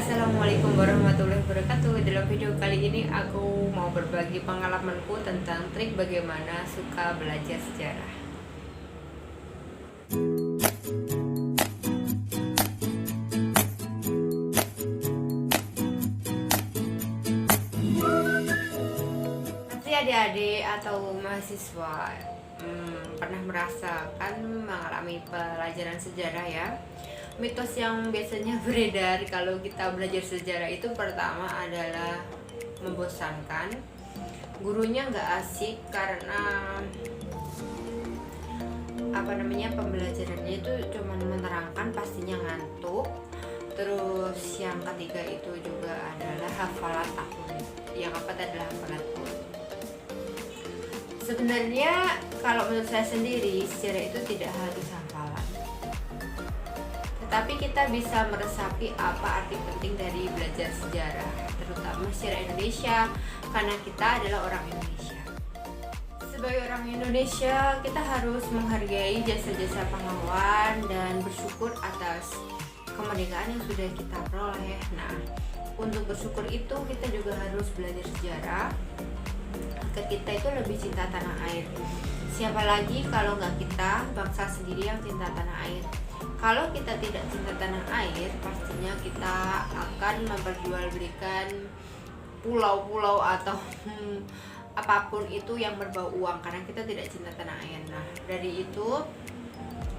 Assalamualaikum warahmatullahi wabarakatuh. Dalam video kali ini aku mau berbagi pengalamanku tentang trik bagaimana suka belajar sejarah. Pasti adik-adik atau mahasiswa pernah merasakan mengalami pelajaran sejarah ya. Mitos yang biasanya beredar kalau kita belajar sejarah itu pertama adalah membosankan, gurunya nggak asik karena pembelajarannya itu cuma menerangkan, pastinya ngantuk. Terus yang ketiga itu juga adalah hafalan akun. Yang keempat adalah hafalan akun. Sebenarnya kalau menurut saya sendiri, sejarah itu tidak harus hafalan, tetapi kita bisa meresapi apa arti penting dari belajar sejarah, terutama sejarah Indonesia, karena kita adalah orang Indonesia. Sebagai orang Indonesia, kita harus menghargai jasa-jasa pahlawan dan bersyukur atas kemerdekaan yang sudah kita peroleh. Nah, untuk bersyukur itu kita juga harus belajar sejarah. Kita itu lebih cinta tanah air. Siapa lagi kalau nggak kita, bangsa sendiri yang cinta tanah air. Kalau kita tidak cinta tanah air, pastinya kita akan memperjualbelikan pulau-pulau atau apapun itu yang berbau uang, karena kita tidak cinta tanah air. Nah, dari itu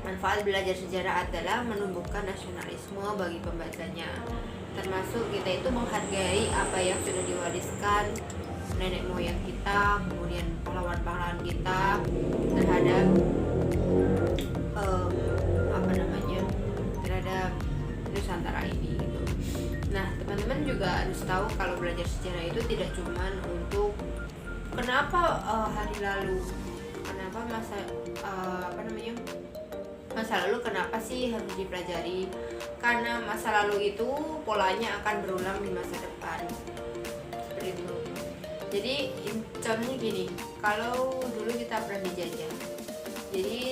manfaat belajar sejarah adalah menumbuhkan nasionalisme bagi pembacanya, termasuk kita itu menghargai apa yang sudah diwariskan nenek moyang kita, kemudian pahlawan-pahlawan kita terhadap terhadap Nusantara ini gitu. Nah, teman-teman juga harus tahu kalau belajar sejarah itu tidak cuma untuk kenapa hari lalu, kenapa masa lalu kenapa sih harus dipelajari, karena masa lalu itu polanya akan berulang di masa depan, seperti itu. Jadi contohnya gini, kalau dulu kita pernah dijajah, jadi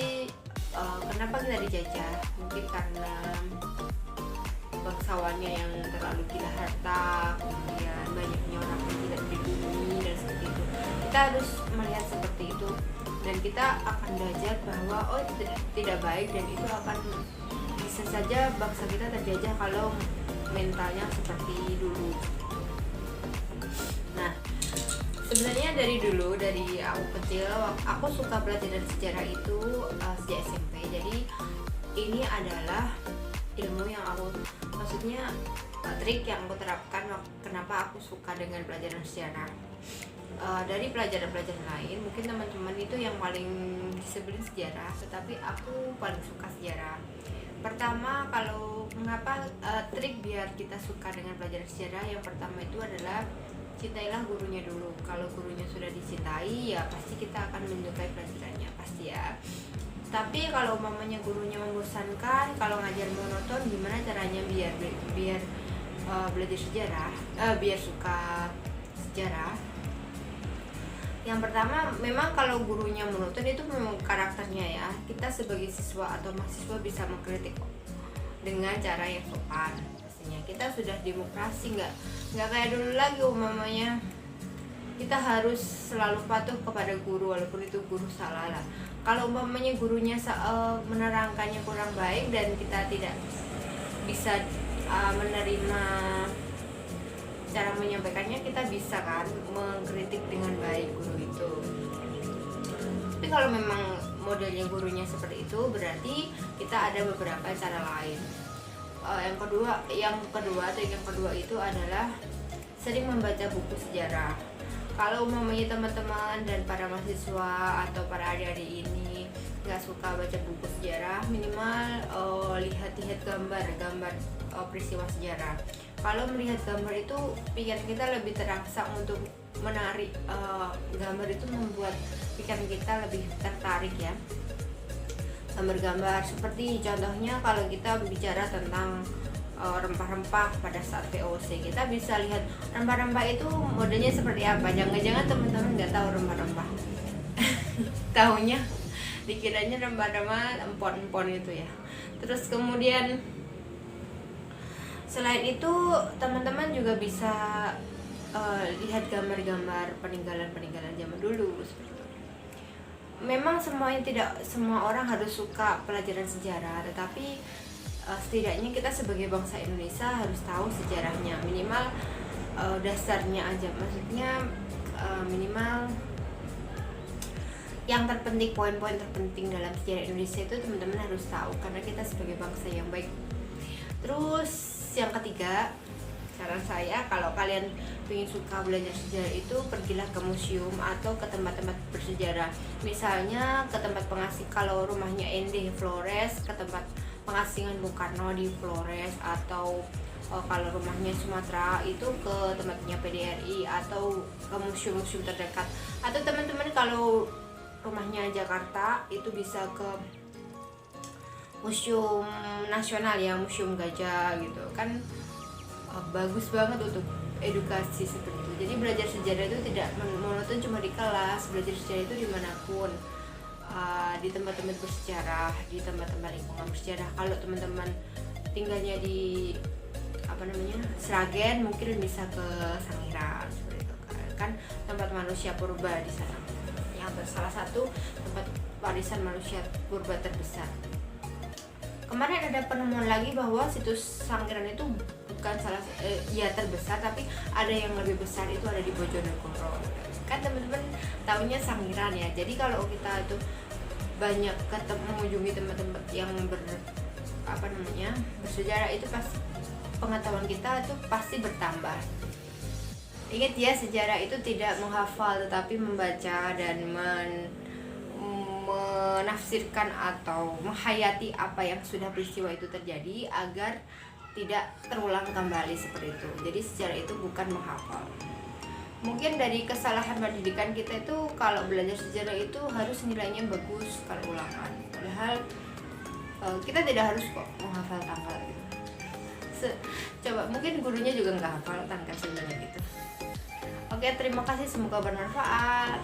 kenapa kita dijajah? Mungkin karena bangsawannya yang terlalu gila harta, kemudian banyaknya orang yang tidak pribumi dan seperti itu. Kita harus melihat seperti itu, dan kita akan belajar bahwa itu tidak baik, dan itu akan bisa saja bangsa kita terjajah kalau mentalnya seperti dulu. Nah, sebenarnya dari dulu, dari aku kecil, aku suka pelajaran sejarah itu sejak SMP. Jadi ini adalah ilmu yang trik yang aku terapkan kenapa aku suka dengan pelajaran sejarah. Dari pelajaran-pelajaran lain, mungkin teman-teman itu yang paling disebelin sejarah, tetapi aku paling suka sejarah. Pertama, kalau mengapa trik biar kita suka dengan pelajaran sejarah, yang pertama itu adalah cintailah gurunya dulu. Kalau gurunya sudah dicintai, ya pasti kita akan menyukai pelajarannya, pasti ya. Tapi kalau mamanya gurunya membosankan, kalau ngajar monoton, gimana caranya biar belajar sejarah, biar suka sejarah? Yang pertama, memang kalau gurunya monoton itu memang karakternya ya. Kita sebagai siswa atau mahasiswa bisa mengkritik dengan cara yang sopan. Kita sudah demokrasi, nggak kayak dulu lagi umpamanya kita harus selalu patuh kepada guru walaupun itu guru salah lah. Kalau umpamanya gurunya menerangkannya kurang baik dan kita tidak bisa menerima cara menyampaikannya, kita bisa kan mengkritik dengan baik guru itu. Tapi kalau memang modelnya gurunya seperti itu, berarti kita ada beberapa cara lain. Yang kedua itu adalah sering membaca buku sejarah. Kalau umpamanya teman-teman dan para mahasiswa atau para adik-adik ini nggak suka baca buku sejarah, minimal lihat-lihat gambar peristiwa sejarah. Kalau melihat gambar itu, pikiran kita lebih terangsang untuk menarik. Gambar itu membuat pikiran kita lebih tertarik ya. Gambar-gambar seperti contohnya kalau kita bicara tentang rempah-rempah pada saat VOC, kita bisa lihat rempah-rempah itu modelnya seperti apa. Jangan-jangan teman-teman nggak tahu rempah-rempah tahunya dikiranya rempah-rempah empon-empon itu ya. Terus kemudian Selain itu, teman-teman juga bisa lihat gambar-gambar peninggalan-peninggalan zaman dulu seperti itu. Memang tidak semua orang harus suka pelajaran sejarah, tetapi setidaknya kita sebagai bangsa Indonesia harus tahu sejarahnya, minimal dasarnya aja. Maksudnya minimal yang terpenting, poin-poin terpenting dalam sejarah Indonesia itu teman-teman harus tahu, karena kita sebagai bangsa yang baik. Terus yang ketiga, saran saya kalau kalian ingin suka belajar sejarah itu pergilah ke museum atau ke tempat-tempat bersejarah. Misalnya ke tempat pengasing, kalau rumahnya Ende Flores, ke tempat pengasingan Bung Karno di Flores, atau kalau rumahnya Sumatera itu ke tempatnya PDRI atau ke museum-museum terdekat. Atau teman-teman kalau rumahnya Jakarta itu bisa ke Museum Nasional ya, Museum Gajah gitu kan, bagus banget untuk edukasi seperti itu. Jadi belajar sejarah itu tidak monoton cuma di kelas, belajar sejarah itu dimanapun, di tempat-tempat bersejarah, di tempat-tempat lingkungan bersejarah. Kalau teman-teman tinggalnya di Sragen, mungkin bisa ke Sangiran seperti itu kan, tempat manusia purba di sana, yang salah satu tempat warisan manusia purba terbesar. Kemarin ada penemuan lagi bahwa situs Sangiran itu bukan ya terbesar, tapi ada yang lebih besar, itu ada di Bojonegoro. Kan teman-teman tahunya Sangiran ya. Jadi kalau kita itu banyak mengunjungi tempat-tempat yang bersejarah, itu pasti pengetahuan kita itu pasti bertambah. Ingat ya, sejarah itu tidak menghafal tetapi membaca dan menafsirkan atau menghayati apa yang sudah peristiwa itu terjadi agar tidak terulang kembali seperti itu. Jadi sejarah itu bukan menghafal. Mungkin dari kesalahan pendidikan kita itu, kalau belajar sejarah itu harus nilainya bagus kalau ulangan. Padahal kita tidak harus kok menghafal tanggal gitu. Coba mungkin gurunya juga nggak hafal tanggal sebenarnya gitu. Oke, terima kasih, semoga bermanfaat.